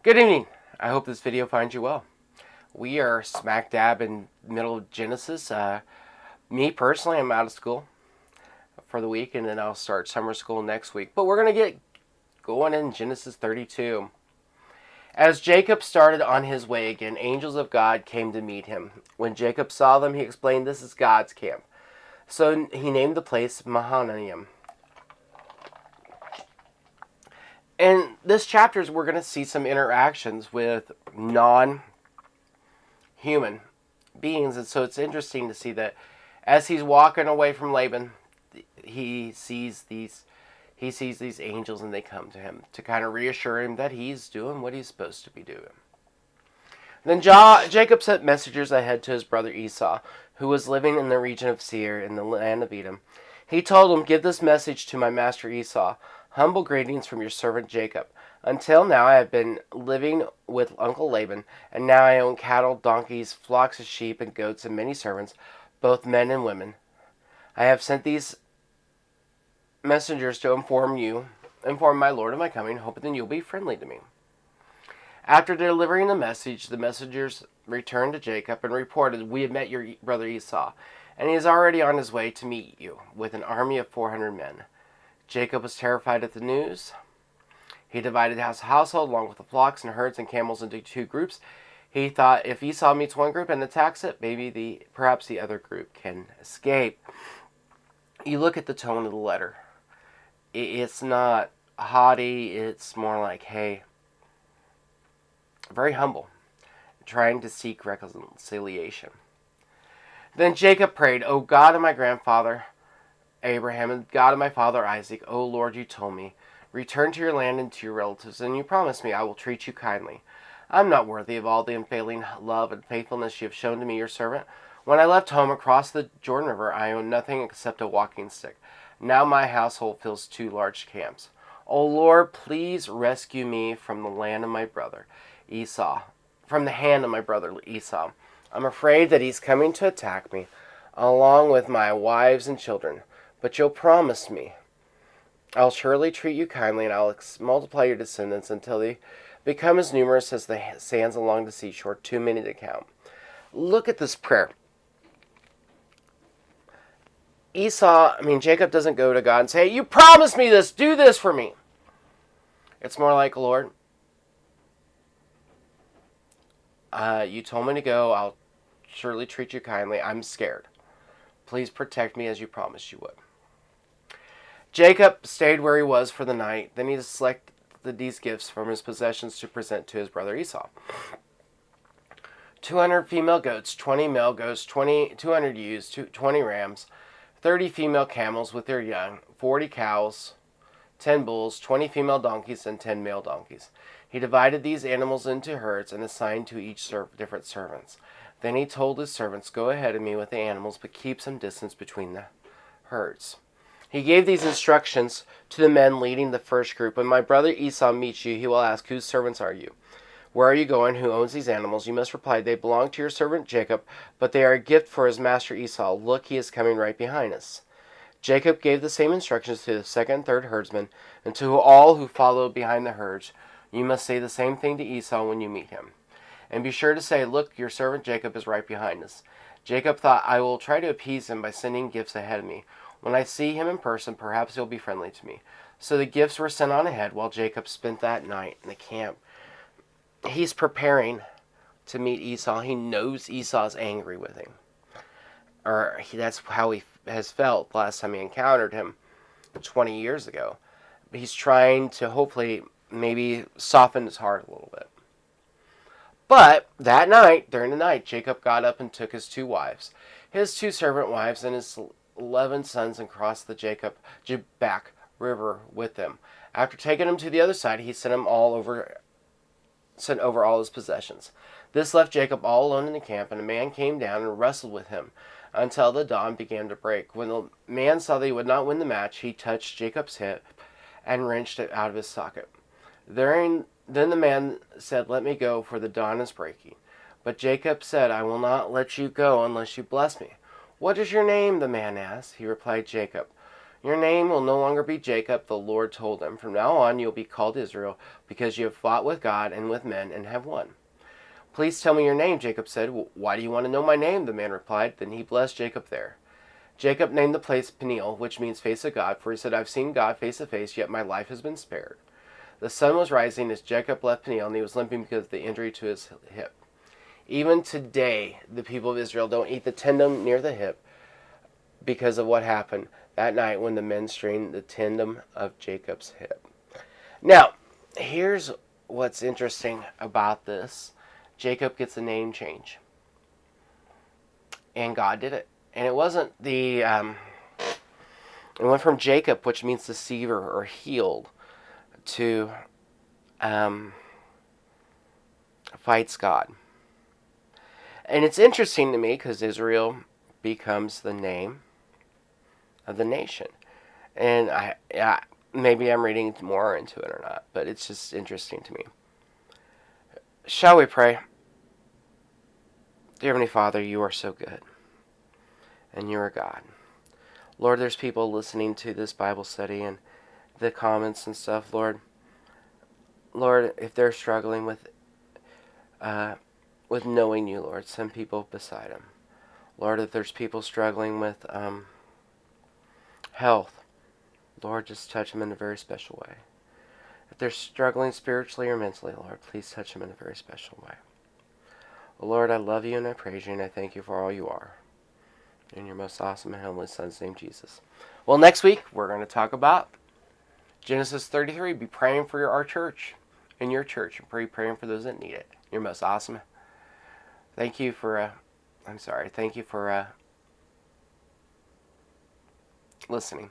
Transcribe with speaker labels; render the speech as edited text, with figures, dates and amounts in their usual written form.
Speaker 1: Good evening. I hope this video finds you well. We are smack dab in the middle of Genesis. Me personally, I'm out of school for the week, and then I'll start summer school next week. But we're going to get going in Genesis 32. As Jacob started on his way again, angels of God came to meet him. When Jacob saw them, he explained, "This is God's camp." So he named the place Mahanaim. In this chapter, we're going to see some interactions with non-human beings, and so it's interesting to see that as he's walking away from Laban, he sees these angels, and they come to him to kind of reassure him that he's doing what he's supposed to be doing. Then Jacob sent messengers ahead to his brother Esau, who was living in the region of Seir in the land of Edom. He told him, "Give this message to my master Esau. Humble greetings from your servant Jacob. Until now I have been living with Uncle Laban, and now I own cattle, donkeys, flocks of sheep and goats, and many servants, both men and women. I have sent these messengers to inform my lord of my coming, hoping that you'll be friendly to me." After delivering the message, the messengers returned to Jacob and reported, "We have met your brother Esau, and he is already on his way to meet you with an army of 400 men. Jacob was terrified at the news. He divided his household along with the flocks and herds and camels into two groups. He thought, if Esau meets one group and attacks it, perhaps the other group can escape. You look at the tone of the letter. It's not haughty. It's more like, hey, very humble, trying to seek reconciliation. Then Jacob prayed, "O God of my grandfather Abraham, and God of my father Isaac, O Lord, you told me, return to your land and to your relatives, and you promised me I will treat you kindly. I'm not worthy of all the unfailing love and faithfulness you have shown to me, your servant. When I left home across the Jordan River, I owned nothing except a walking stick. Now my household fills two large camps. O Lord, please rescue me from the land of my brother Esau, from the hand of my brother Esau. I'm afraid that he's coming to attack me, along with my wives and children. But you'll promise me I'll surely treat you kindly, and I'll multiply your descendants until they become as numerous as the sands along the seashore, too many to count." Look at this prayer. Jacob doesn't go to God and say, "You promised me this, do this for me." It's more like, "Lord, you told me to go, I'll surely treat you kindly. I'm scared. Please protect me as you promised you would." Jacob stayed where he was for the night. Then he selected these gifts from his possessions to present to his brother Esau. 200 female goats, 20 male goats, 200 ewes, 20 rams, 30 female camels with their young, 40 cows, 10 bulls, 20 female donkeys, and 10 male donkeys. He divided these animals into herds and assigned to each different servants. Then he told his servants, "Go ahead of me with the animals, but keep some distance between the herds." He gave these instructions to the men leading the first group. "When my brother Esau meets you, he will ask, 'Whose servants are you? Where are you going? Who owns these animals?' You must reply, 'They belong to your servant Jacob, but they are a gift for his master Esau. Look, he is coming right behind us.'" Jacob gave the same instructions to the second and third herdsmen, and to all who followed behind the herds. "You must say the same thing to Esau when you meet him. And be sure to say, 'Look, your servant Jacob is right behind us.'" Jacob thought, "I will try to appease him by sending gifts ahead of me. When I see him in person, perhaps he'll be friendly to me." So the gifts were sent on ahead while Jacob spent that night in the camp. He's preparing to meet Esau. He knows Esau's angry with him. That's how he has felt last time he encountered him 20 years ago. But he's trying to hopefully maybe soften his heart a little bit. But that night, during the night, Jacob got up and took his two wives, his two servant wives, and his 11 sons, and crossed the Jabbok River with them. After taking them to the other side, he sent over all his possessions. This left Jacob all alone in the camp, and a man came down and wrestled with him until the dawn began to break. When the man saw that he would not win the match, he touched Jacob's hip and wrenched it out of his socket. Then the man said, "Let me go, for the dawn is breaking." But Jacob said, "I will not let you go unless you bless me." "What is your name?" the man asked. He replied, "Jacob." Your name will no longer be Jacob, the Lord told him. From now on you'll be called Israel, because you have fought with God and with men and have won. Please tell me your name, Jacob said. Why do you want to know my name? The man replied. Then he blessed Jacob there. Jacob named the place Peniel, which means face of God, for he said, I've seen God face to face, yet my life has been spared. The sun was rising as Jacob left Peniel, and he was limping because of the injury to his hip. Even today, the people of Israel don't eat the tendon near the hip because of what happened that night when the men strained the tendon of Jacob's hip. Now, here's what's interesting about this. Jacob gets a name change. And God did it. And it wasn't it went from Jacob, which means deceiver or healed, to fights God. And it's interesting to me because Israel becomes the name of the nation. And maybe I'm reading more into it or not, but it's just interesting to me. Shall we pray? Dear Heavenly Father, you are so good. And you are God. Lord, there's people listening to this Bible study and the comments and stuff, Lord. Lord, if they're struggling with knowing you, Lord, send people beside them. Lord, if there's people struggling with health, Lord, just touch them in a very special way. If they're struggling spiritually or mentally, Lord, please touch them in a very special way. Lord, I love you and I praise you and I thank you for all you are. In your most awesome and heavenly Son's name, Jesus. Well, next week, we're going to talk about Genesis 33. Be praying for our church, in your church, and praying for those that need it. Your most awesome. Thank you for, thank you for listening.